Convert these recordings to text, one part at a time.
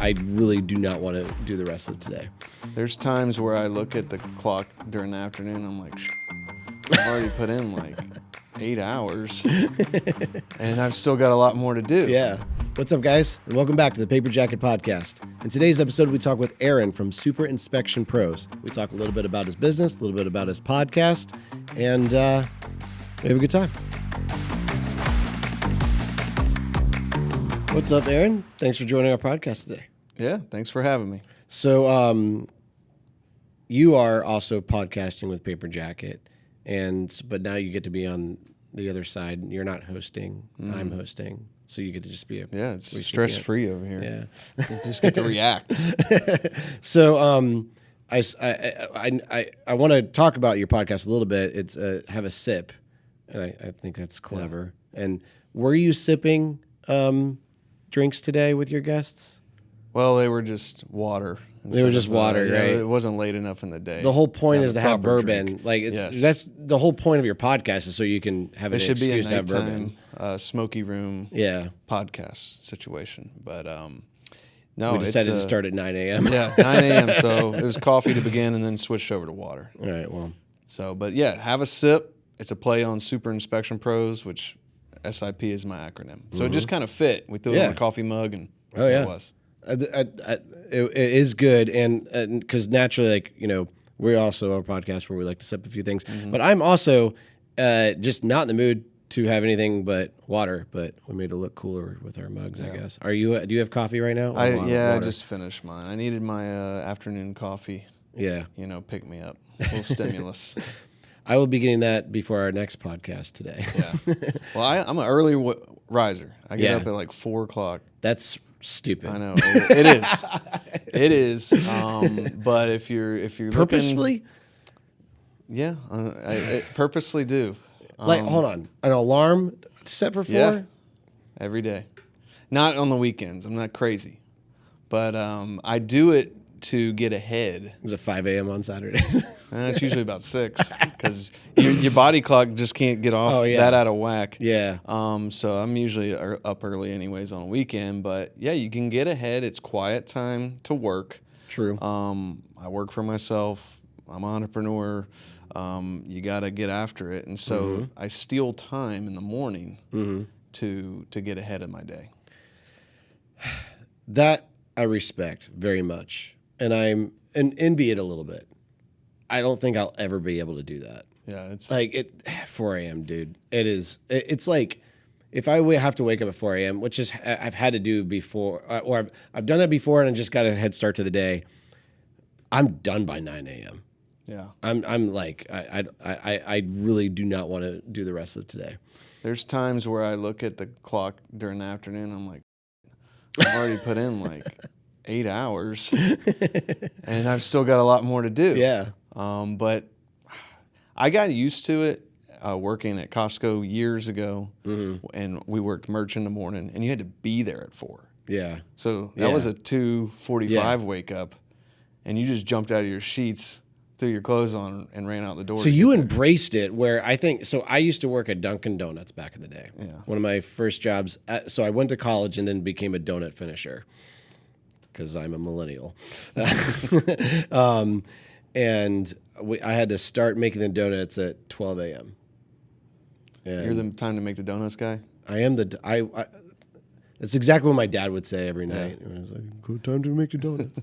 I really do not want to do the rest of today. There's times where I look at the clock during the afternoon, I'm like, I've already put in like 8 hours, and I've still got a lot more to do. Yeah. What's up, guys? And welcome back to the Paper Jacket Podcast. In today's episode, we talk with Aaron from Super Inspection Pros. We talk a little bit about his business, a little bit about his podcast, and we have a good time. What's up, Aaron? Thanks for joining our podcast today. Yeah, thanks for having me. So, you are also podcasting with Paper Jacket, but now you get to be on the other side. You're not hosting; I'm hosting, so you get to just be it's stress free over here. Yeah, you just get to react. So, I want to talk about your podcast a little bit. It's Have a Sip, and I think that's clever. Yeah. And were you sipping drinks today with your guests? Well, they were just water. They were just water, right? It wasn't late enough in the day. The whole point is to have bourbon. Drink. Like that's the whole point of your podcast is so you can have an excuse to have bourbon. Smoky room, podcast situation. But no, we decided to start at 9 a.m. Yeah, 9 a.m. So it was coffee to begin, and then switched over to water. All right, well. So, but yeah, Have a Sip. It's a play on Super Inspection Pros, which SIP is my acronym. So it just kind of fit. We threw it on a coffee mug, and it was. It is good, and because naturally, like, we also are a podcast where we like to sip a few things. But I'm also just not in the mood to have anything but water. But we made it look cooler with our mugs, I guess. Are you? Do you have coffee right now? I just finished mine. I needed my afternoon coffee. Yeah, pick me up, a little stimulus. I will be getting that before our next podcast today. Yeah. Well, I'm an early riser. I get up at like 4 o'clock. That's stupid. I know it is. It is. But if you're purposefully, I purposely do. Hold on, an alarm set for 4? Yeah, every day. Not on the weekends. I'm not crazy, but I do it to get ahead. Is it 5 a.m. on Saturday? It's usually about 6 because your body clock just can't get off that out of whack. Yeah. So I'm usually up early anyways on a weekend, but yeah, you can get ahead. It's quiet time to work. True. I work for myself. I'm an entrepreneur. You got to get after it. And so I steal time in the morning to get ahead of my day. That I respect very much. And I'm envy it a little bit. I don't think I'll ever be able to do that. Yeah, it's like 4 a.m., dude. It's like if I have to wake up at 4 a.m., which is I've had to do before, or I've done that before, and I just got a head start to the day. I'm done by 9 a.m. Yeah, I'm like I really do not want to do the rest of today. There's times where I look at the clock during the afternoon. I'm like, I've already put in like 8 hours, and I've still got a lot more to do. Yeah. But I got used to it working at Costco years ago, and we worked merch in the morning, and you had to be there at 4. Yeah. So that was a 2:45 wake up, and you just jumped out of your sheets, threw your clothes on, and ran out the door. So you embraced it, where I think, so I used to work at Dunkin' Donuts back in the day. Yeah. One of my first jobs. So I went to college and then became a donut finisher because I'm a millennial. And I had to start making the donuts at 12 a.m. You're the time to make the donuts guy? I am that's exactly what my dad would say every night. Yeah. It was like, good time to make the donuts.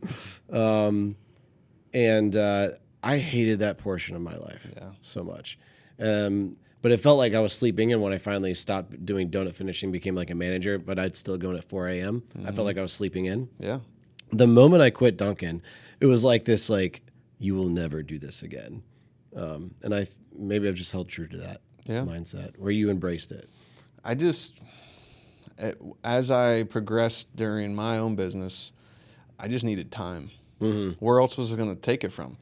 I hated that portion of my life so much. But it felt like I was sleeping, and when I finally stopped doing donut finishing, became like a manager, but I'd still go in at 4 a.m. I felt like I was sleeping in. Yeah. The moment I quit Dunkin', it was like this, like, you will never do this again. And maybe I've just held true to that mindset, where you embraced it. As I progressed during my own business, I just needed time. Where else was I going to take it from?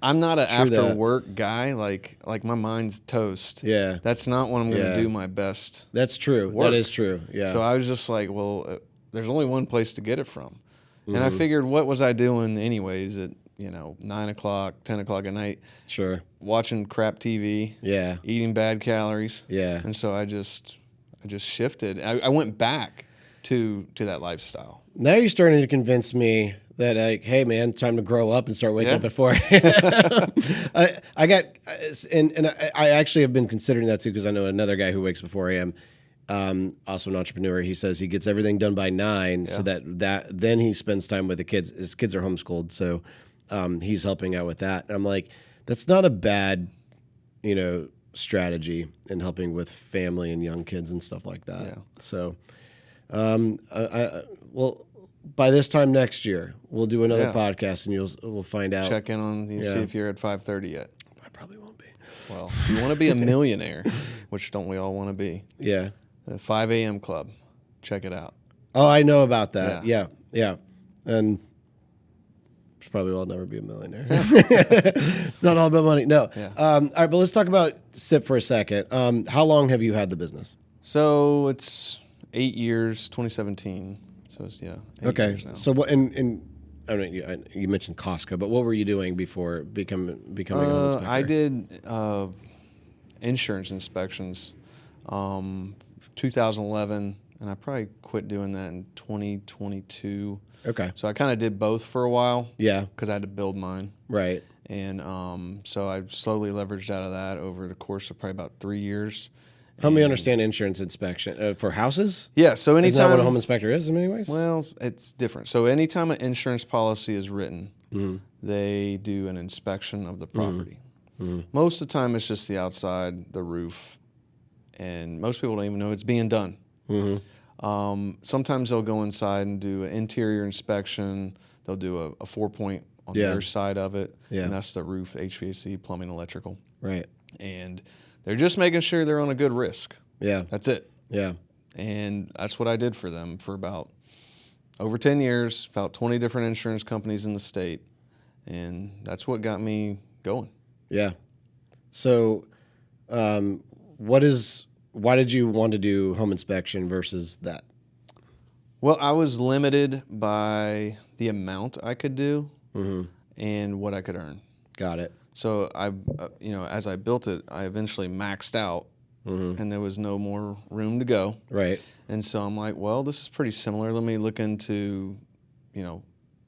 I'm not an after work guy. Like my mind's toast. Yeah. That's not when I'm going to do my best. That's true. Work. That is true. Yeah. So I was just like, well, there's only one place to get it from. And I figured, what was I doing anyways at 9 o'clock, 10 o'clock at night? Sure. Watching crap TV. Yeah. Eating bad calories. Yeah. And so I just shifted. I went back to that lifestyle. Now you're starting to convince me that, like, hey man, it's time to grow up and start waking up at 4 I got, and I actually have been considering that too, because I know another guy who wakes before 4 a.m. Also an entrepreneur. He says he gets everything done by 9, so that then he spends time with the kids. His kids are homeschooled, so he's helping out with that. And I'm like, that's not a bad, strategy in helping with family and young kids and stuff like that. Yeah. So, well, by this time next year, we'll do another podcast, and we'll find out. Check in on you, see if you're at 5:30 yet. I probably won't be. Well, if you want to be a millionaire, which don't we all want to be? Yeah. The 5 a.m. club. Check it out. Oh, I know about that. Yeah. And probably will never be a millionaire. It's not all about money. No. Yeah. All right, but let's talk about SIP for a second. How long have you had the business? So it's 8 years, 2017. So it's 8 years now. So what? And I don't know. You mentioned Costco, but what were you doing before becoming a home inspector? I did insurance inspections, 2011, and I probably quit doing that in 2022. Okay. So I kind of did both for a while. Yeah. Because I had to build mine. Right. And so I slowly leveraged out of that over the course of probably about 3 years. Help me understand insurance inspection for houses. Yeah. So anytime. Isn't that what a home inspector is in many ways? Well, it's different. So anytime an insurance policy is written, they do an inspection of the property. Most of the time, it's just the outside, the roof, and most people don't even know it's being done. Sometimes they'll go inside and do an interior inspection. They'll do a 4-point on their side of it, and that's the roof, HVAC, plumbing, electrical. Right. And they're just making sure they're on a good risk. Yeah. That's it. Yeah. And that's what I did for them for about over 10 years, about 20 different insurance companies in the state, and that's what got me going. Yeah. So, why did you want to do home inspection versus that? Well, I was limited by the amount I could do and what I could earn. Got it. So I, as I built it, I eventually maxed out, and there was no more room to go. Right. And so I'm like, well, this is pretty similar. Let me look into,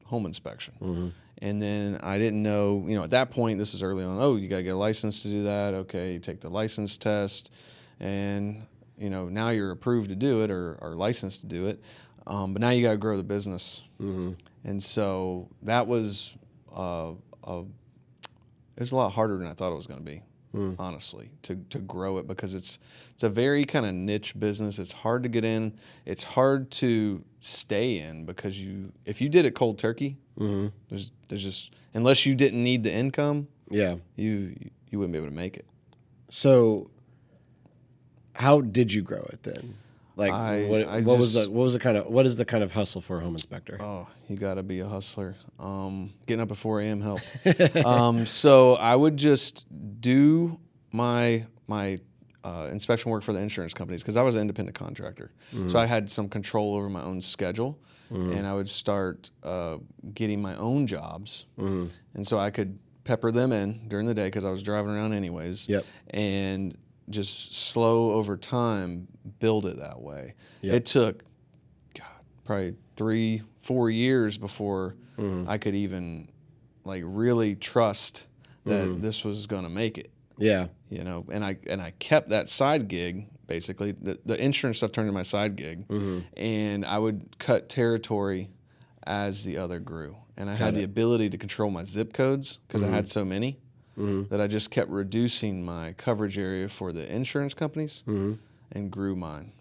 home inspection. And then I didn't know, at that point, this is early on. Oh, you got to get a license to do that. Okay, you take the license test, and now you're approved to do it or licensed to do it. But now you got to grow the business. And so that was it was a lot harder than I thought it was going to be, honestly, to grow it, because it's a very kind of niche business. It's hard to get in. It's hard to stay in, because if you did it cold turkey, there's just, unless you didn't need the income, you wouldn't be able to make it. So how did you grow it then? Like what is the kind of hustle for a home inspector? Oh, you got to be a hustler. Getting up at 4 a.m. helped. So I would just do my inspection work for the insurance companies, because I was an independent contractor. So I had some control over my own schedule, and I would start getting my own jobs, and so I could pepper them in during the day because I was driving around anyways. Yep. And just slow over time build it that way. Yep. It took probably 3-4 years before I could even really trust that this was going to make it. Yeah. And I kept that side gig, basically. The insurance stuff turned into my side gig, and I would cut territory as the other grew. And I had the ability to control my zip codes because I had so many that I just kept reducing my coverage area for the insurance companies and grew mine.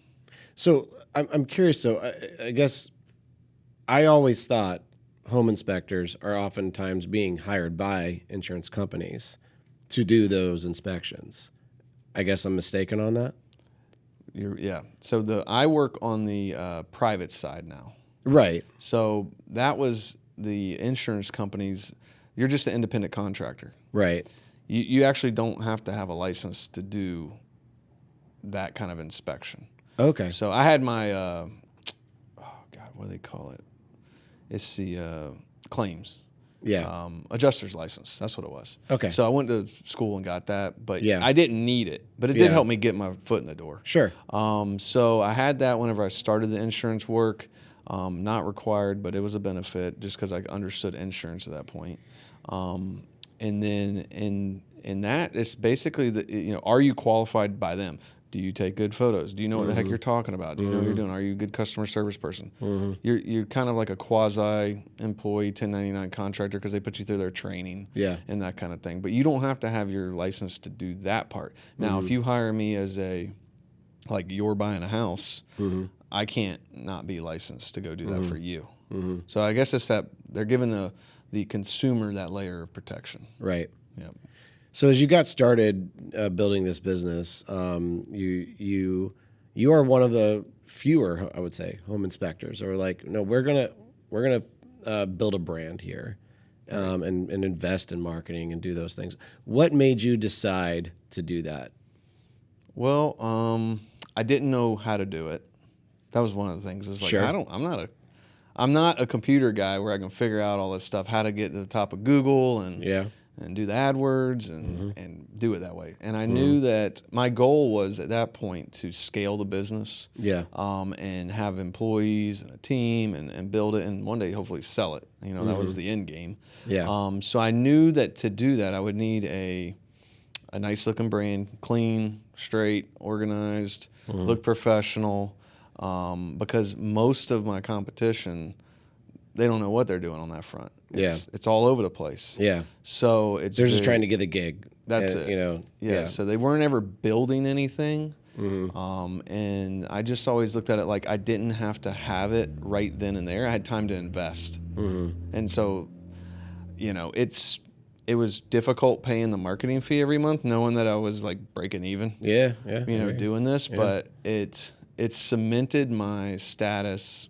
So I'm curious, though. I guess I always thought home inspectors are oftentimes being hired by insurance companies to do those inspections. I guess I'm mistaken on that? Yeah. So I work on the private side now. Right. So that was the insurance companies. You're just an independent contractor. Right. You actually don't have to have a license to do that kind of inspection. Okay. So I had my, what do they call it? It's the claims. Yeah. Adjuster's license. That's what it was. Okay. So I went to school and got that, but Yeah. I didn't need it. But it Yeah. did help me get my foot in the door. Sure. So I had that whenever I started the insurance work. Not required, but it was a benefit just because I understood insurance at that point. And then in that, it's basically are you qualified by them? Do you take good photos? Do you know what the heck you're talking about? Do you know what you're doing? Are you a good customer service person? You're kind of like a quasi-employee 1099 contractor because they put you through their training and that kind of thing. But you don't have to have your license to do that part. Now, if you hire me as you're buying a house, I can't not be licensed to go do that for you. So I guess it's that they're giving the consumer that layer of protection. Right. Yeah. So as you got started building this business, you are one of the fewer, I would say, home inspectors, or like, no, we're gonna build a brand here, and invest in marketing and do those things. What made you decide to do that? Well, I didn't know how to do it. That was one of the things. It's like Sure. I'm not a computer guy where I can figure out all this stuff, how to get to the top of Google and do the AdWords and do it that way. And I knew that my goal was at that point to scale the business, and have employees and a team and build it and one day hopefully sell it. That was the end game. So I knew that to do that I would need a nice looking brand, clean, straight, organized, look professional, because most of my competition, they don't know what they're doing on that front. It's all over the place. Yeah. So they're just trying to get a gig. That's it. Yeah. So they weren't ever building anything. And I just always looked at it like I didn't have to have it right then and there. I had time to invest. And so, it was difficult paying the marketing fee every month, knowing that I was like breaking even. Doing this, but it cemented my status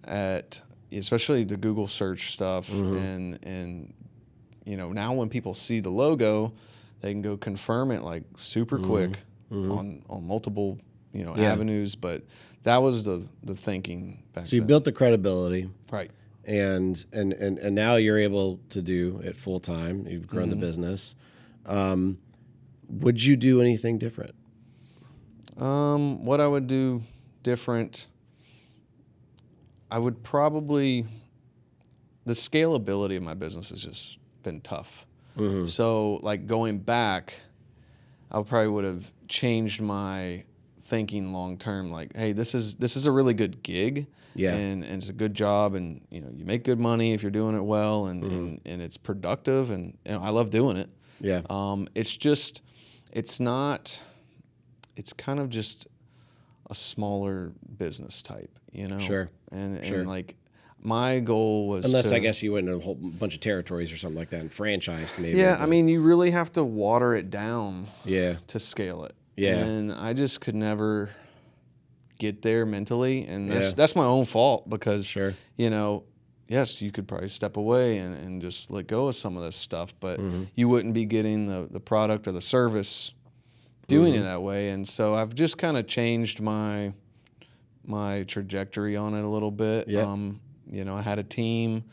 at, especially the Google search stuff, and now when people see the logo, they can go confirm it like super quick on multiple avenues. But that was the thinking back then. So you built the credibility, right? And now you're able to do it full time. You've grown the business. Would you do anything different? What I would do different, I would probably, the scalability of my business has just been tough. So like going back, I probably would have changed my thinking long term. Like, hey, this is a really good gig, and it's a good job, and you make good money if you're doing it well, and it's productive, and I love doing it. It's kind of just a smaller business type, Sure. And like my goal was unless I guess you went in a whole bunch of territories or something like that and franchised maybe. Yeah, I mean, you really have to water it down to scale it. And I just could never get there mentally, and that's my own fault because yes, you could probably step away and just let go of some of this stuff, but you wouldn't be getting the product or the service doing it that way. And so I've just kind of changed my trajectory on it a little bit. I had a team,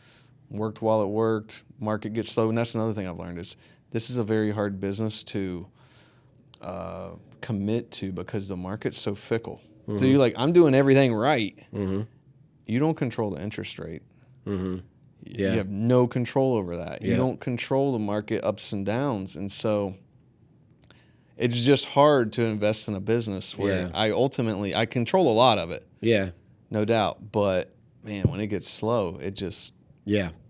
worked while it worked, market gets slow, and that's another thing I've learned is this is a very hard business to commit to because the market's so fickle. So you're like, I'm doing everything right. You don't control the interest rate. You have no control over that. You don't control the market ups and downs. And so it's just hard to invest in a business where I control a lot of it. No doubt. But man, when it gets slow, it just,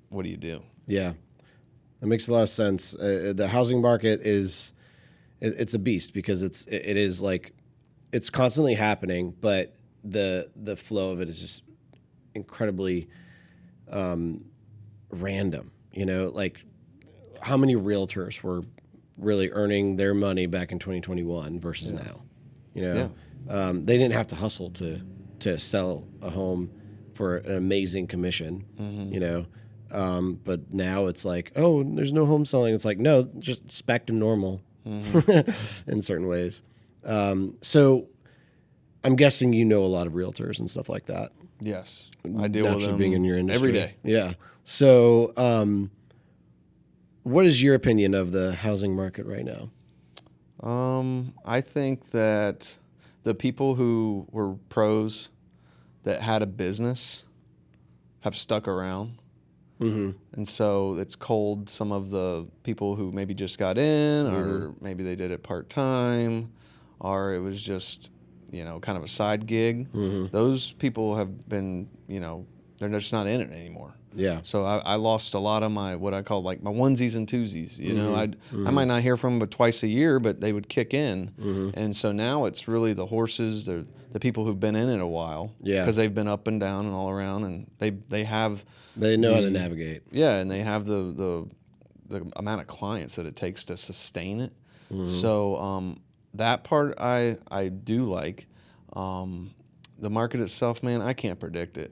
what do you do? That makes a lot of sense. The housing market it's a beast because it is like, it's constantly happening, but the flow of it is just incredibly random. Like how many realtors were really earning their money back in 2021 versus now? They didn't have to hustle to sell a home for an amazing commission. But now it's like, oh, there's no home selling. It's like, no, just spec to normal in certain ways. So I'm guessing a lot of realtors and stuff like that. Yes, I deal with them being in your industry every day. Yeah. So, what is your opinion of the housing market right now? I think that the people who were pros that had a business have stuck around. Mm-hmm. And so it's culled some of the people who maybe just got in, or maybe they did it part-time, or it was just, kind of a side gig. Mm-hmm. Those people have been, they're just not in it anymore. Yeah. So I lost a lot of my, what I call like my onesies and twosies. Mm-hmm. I might not hear from them but twice a year, but they would kick in. Mm-hmm. And so now it's really the horses, the people who've been in it a while. Yeah. Because they've been up and down and all around, and they know how to navigate. Yeah, and they have the amount of clients that it takes to sustain it. Mm-hmm. So that part I do like. The market itself, man, I can't predict it.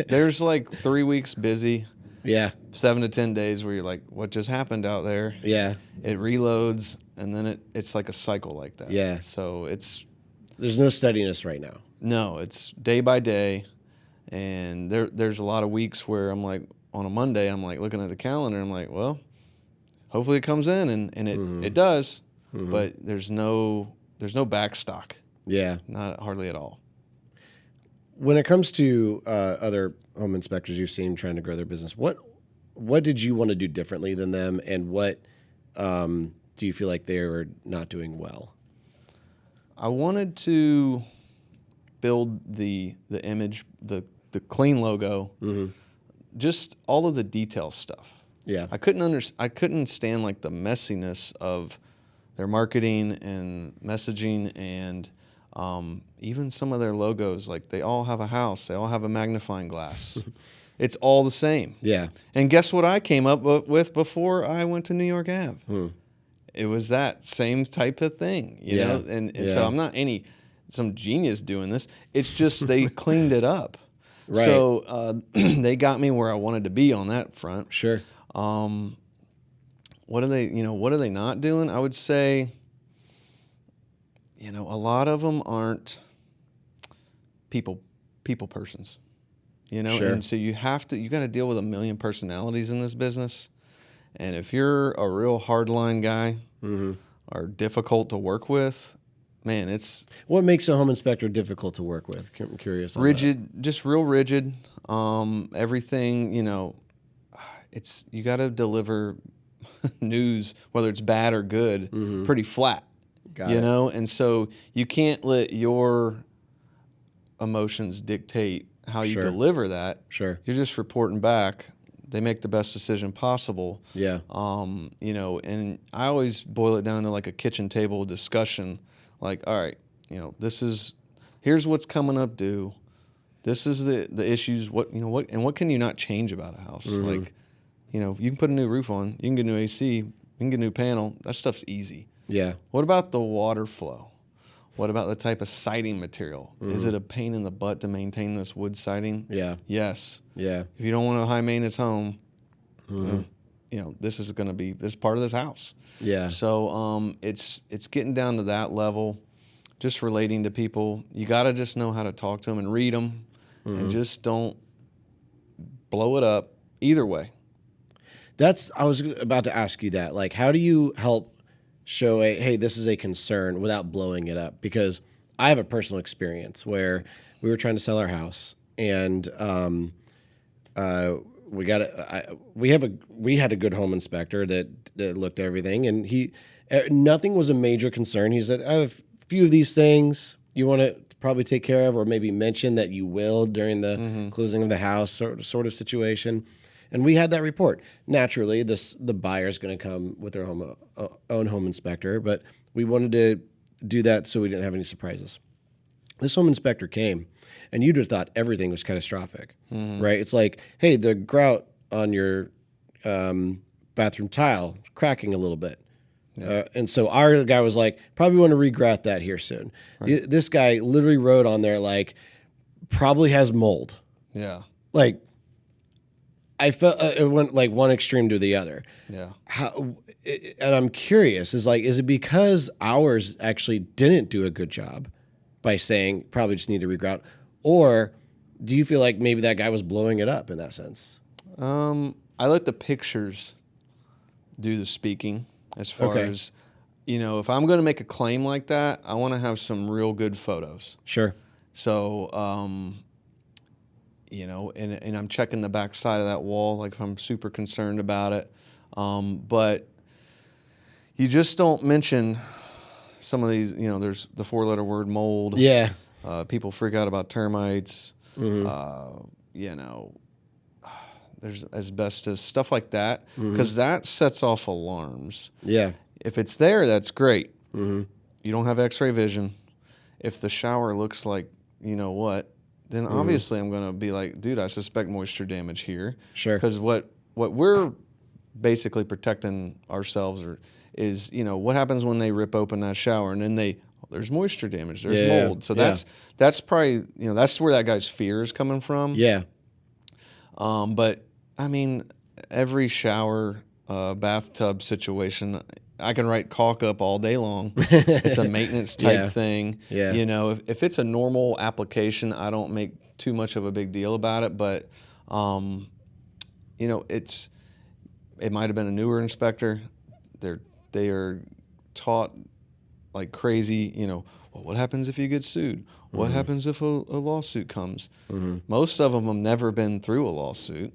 There's like 3 weeks busy. Yeah. 7 to 10 days where you're like, what just happened out there? Yeah. It reloads, and then it's like a cycle like that. Yeah. So there's no steadiness right now. No, it's day by day, and there's a lot of weeks where I'm like, on a Monday, I'm like looking at the calendar, I'm like, well, hopefully it comes in, and it does, but there's no back stock. Yeah. Not hardly at all. When it comes to other home inspectors you've seen trying to grow their business, what did you want to do differently than them, and what do you feel like they were not doing well? I wanted to build the image, the clean logo, just all of the detail stuff. Yeah, I couldn't stand like the messiness of their marketing and messaging, and even some of their logos. Like, they all have a house, they all have a magnifying glass. It's all the same. Yeah. And guess what I came up with before I went to New York Ave? It was that same type of thing, you know? And so I'm not some genius doing this. It's just they cleaned it up. Right. So they got me where I wanted to be on that front. Sure. What are they not doing? I would say, a lot of them aren't people persons. Sure. And so you got to deal with a million personalities in this business. And if you're a real hardline guy or difficult to work with, man, it's... What makes a home inspector difficult to work with? I'm curious. Rigid, just real rigid. Everything, you got to deliver news, whether it's bad or good, pretty flat. Got it. And so you can't let your emotions dictate how you deliver that. Sure. You're just reporting back. They make the best decision possible. Yeah. And I always boil it down to like a kitchen table discussion. Like, all right, here's what's coming up due. This is the issues. What can you not change about a house? Like, you can put a new roof on, you can get a new AC, you can get a new panel. That stuff's easy. Yeah. What about the water flow? What about the type of siding material? Is it a pain in the butt to maintain this wood siding? Yeah. Yes. Yeah. If you don't want a high maintenance home, this is part of this house. Yeah. So it's getting down to that level, just relating to people. You got to just know how to talk to them and read them, and just don't blow it up either way. I was about to ask you that. Like, how do you help show hey, this is a concern without blowing it up? Because I have a personal experience where we were trying to sell our house, and we had a good home inspector that looked at everything, and nothing was a major concern. He said, a few of these things you want to probably take care of, or maybe mention that you will during the closing of the house sort of situation. And we had that report. Naturally, the buyer's going to come with their own home inspector, but we wanted to do that so we didn't have any surprises. This home inspector came, and you'd have thought everything was catastrophic, right? It's like, hey, the grout on your bathroom tile is cracking a little bit. Yeah. And so our guy was like, probably want to re-grout that here soon. Right. This guy literally wrote on there, like, probably has mold. Yeah. Like, I felt it went like one extreme to the other. Yeah. And I'm curious, is it because ours actually didn't do a good job by saying probably just need to regrout, or do you feel like maybe that guy was blowing it up in that sense? I let the pictures do the speaking as far as, if I'm going to make a claim like that, I want to have some real good photos. Sure. So, and I'm checking the back side of that wall, like if I'm super concerned about it. But you just don't mention some of these, there's the 4-letter word mold. Yeah. People freak out about termites. There's asbestos, stuff like that, because that sets off alarms. Yeah. If it's there, that's great. You don't have x-ray vision. If the shower looks like what, then obviously I'm going to be like, dude, I suspect moisture damage here. Sure. Because what we're basically protecting ourselves is, what happens when they rip open that shower and then there's moisture damage, there's mold. So that's probably, that's where that guy's fear is coming from. Yeah. But I mean, every shower, bathtub situation, I can write caulk up all day long. It's a maintenance type thing. Yeah. If it's a normal application, I don't make too much of a big deal about it. But, it might have been a newer inspector. They are taught like crazy, well, what happens if you get sued? What happens if a lawsuit comes? Most of them have never been through a lawsuit,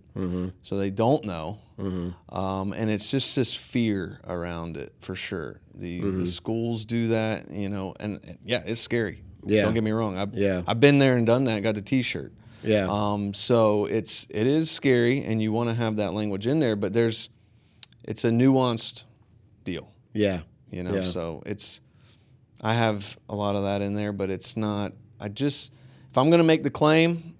so they don't know. And it's just this fear around it for sure. The schools do that, and yeah, it's scary. Yeah. Don't get me wrong. I've been there and done that. Got the T-shirt. Yeah. So it is scary, and you want to have that language in there, but it's a nuanced deal. Yeah. So I have a lot of that in there, but it's not. If I'm going to make the claim,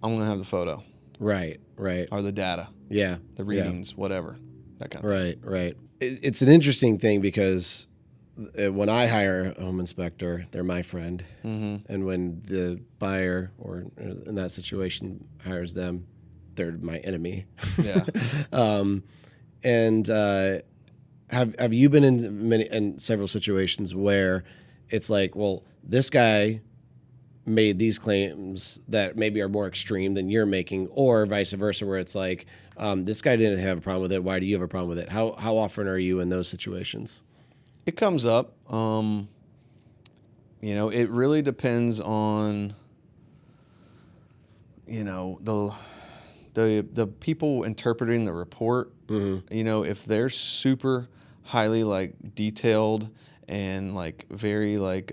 I'm going to have the photo. Right. Or the data. Yeah. The readings, whatever. That kind of thing. Right. It's an interesting thing because when I hire a home inspector, they're my friend. And when the buyer, or in that situation, hires them, they're my enemy. Yeah. Have you been in several situations where it's like, well, this guy made these claims that maybe are more extreme than you're making, or vice versa, where it's like, this guy didn't have a problem with it. Why do you have a problem with it? How often are you in those situations? It comes up. It really depends on, the people interpreting the report. If they're super highly like detailed and like very like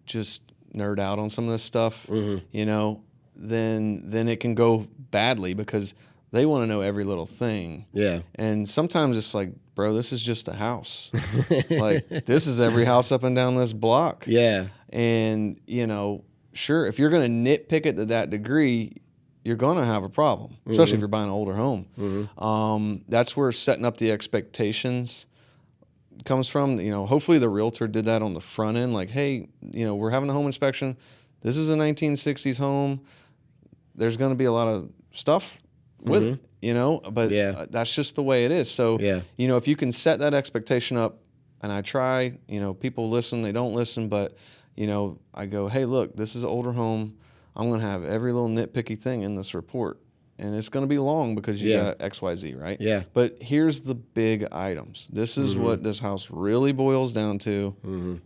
just nerd out on some of this stuff, then it can go badly because they want to know every little thing. Yeah. And sometimes it's like, bro, this is just a house. Like, this is every house up and down this block. Yeah. And, sure, if you're going to nitpick it to that degree, you're going to have a problem, especially if you're buying an older home. That's where setting up the expectations comes from. Hopefully the realtor did that on the front end. Like, hey, we're having a home inspection. This is a 1960s home. There's going to be a lot of stuff with it, but that's just the way it is. So, if you can set that expectation up, and I try, people listen, they don't listen, but, I go, hey, look, this is an older home. I'm going to have every little nitpicky thing in this report. And it's going to be long because you got X, Y, Z, right? Yeah. But here's the big items. This is what this house really boils down to.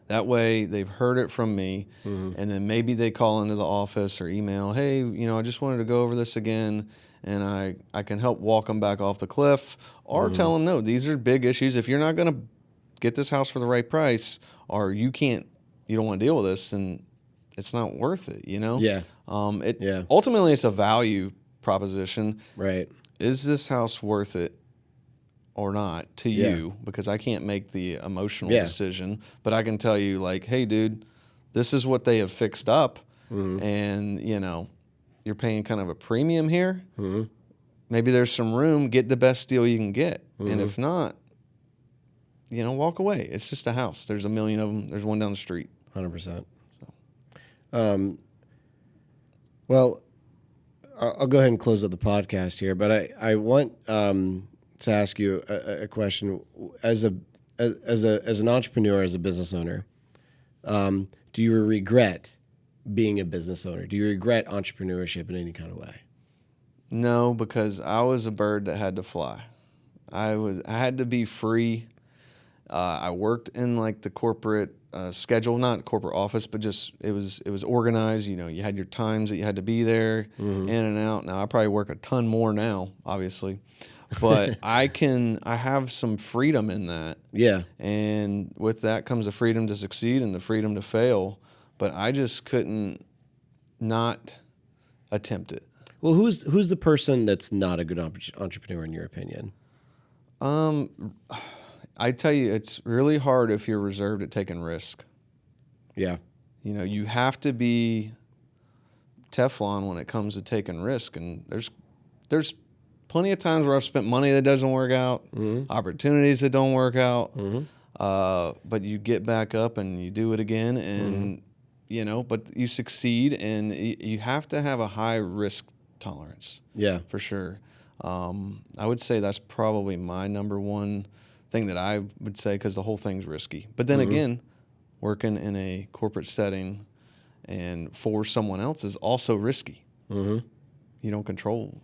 That way they've heard it from me. And then maybe they call into the office or email, hey, I just wanted to go over this again. And I can help walk them back off the cliff, or tell them, no, these are big issues. If you're not going to get this house for the right price, or you don't want to deal with this, then it's not worth it, Yeah. Ultimately, it's a value proposition. Right. Is this house worth it or not to you? Because I can't make the emotional decision, but I can tell you, like, hey, dude, this is what they have fixed up, and, you're paying kind of a premium here. Maybe there's some room. Get the best deal you can get. And if not, walk away. It's just a house. There's a million of them. There's one down the street. 100%. Well, I'll go ahead and close up the podcast here, but I want to ask you a question. As an entrepreneur, as a business owner, do do you regret being a business owner? Do you regret entrepreneurship in any kind of way? No, because I was a bird that had to fly. I had to be free. I worked in like the corporate schedule, not corporate office, but just it was organized. You know, you had your times that you had to be there, in and out. Now I probably work a ton more now, obviously, but I have some freedom in that. Yeah. And with that comes the freedom to succeed and the freedom to fail. But I just couldn't not attempt it. Well, who's the person that's not a good entrepreneur in your opinion? I tell you, it's really hard if you're reserved at taking risk. Yeah. You know, you have to be Teflon when it comes to taking risk. And there's plenty of times where I've spent money that doesn't work out, opportunities that don't work out. But you get back up and you do it again, and you know, but you succeed, and you have to have a high risk tolerance. Yeah, for sure. I would say that's probably my number one thing that I would say, because the whole thing's risky. But then again, working in a corporate setting and for someone else is also risky. You don't control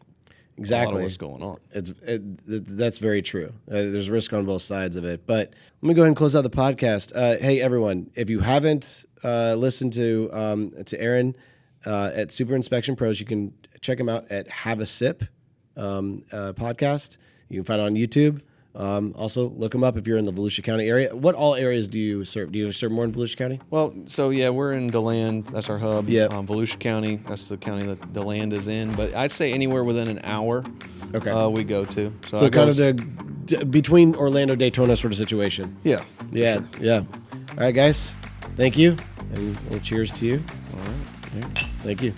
exactly a lot of what's going on. That's very true. There's risk on both sides of it. But let me go ahead and close out the podcast. Hey, everyone, if you haven't listened to Aaron at Super Inspection Pros, you can check him out at Have a Sip podcast. You can find it on YouTube. Also, look them up if you're in the Volusia County area. What all areas do you serve? Do you serve more in Volusia County? Well, so yeah, we're in DeLand. That's our hub. Yeah. Volusia County. That's the county that DeLand is in. But I'd say anywhere within an hour. Okay. We go to. So kind of the between Orlando, Daytona sort of situation. Yeah. Yeah. Sure. Yeah. All right, guys. Thank you, and cheers to you. All right. Thank you.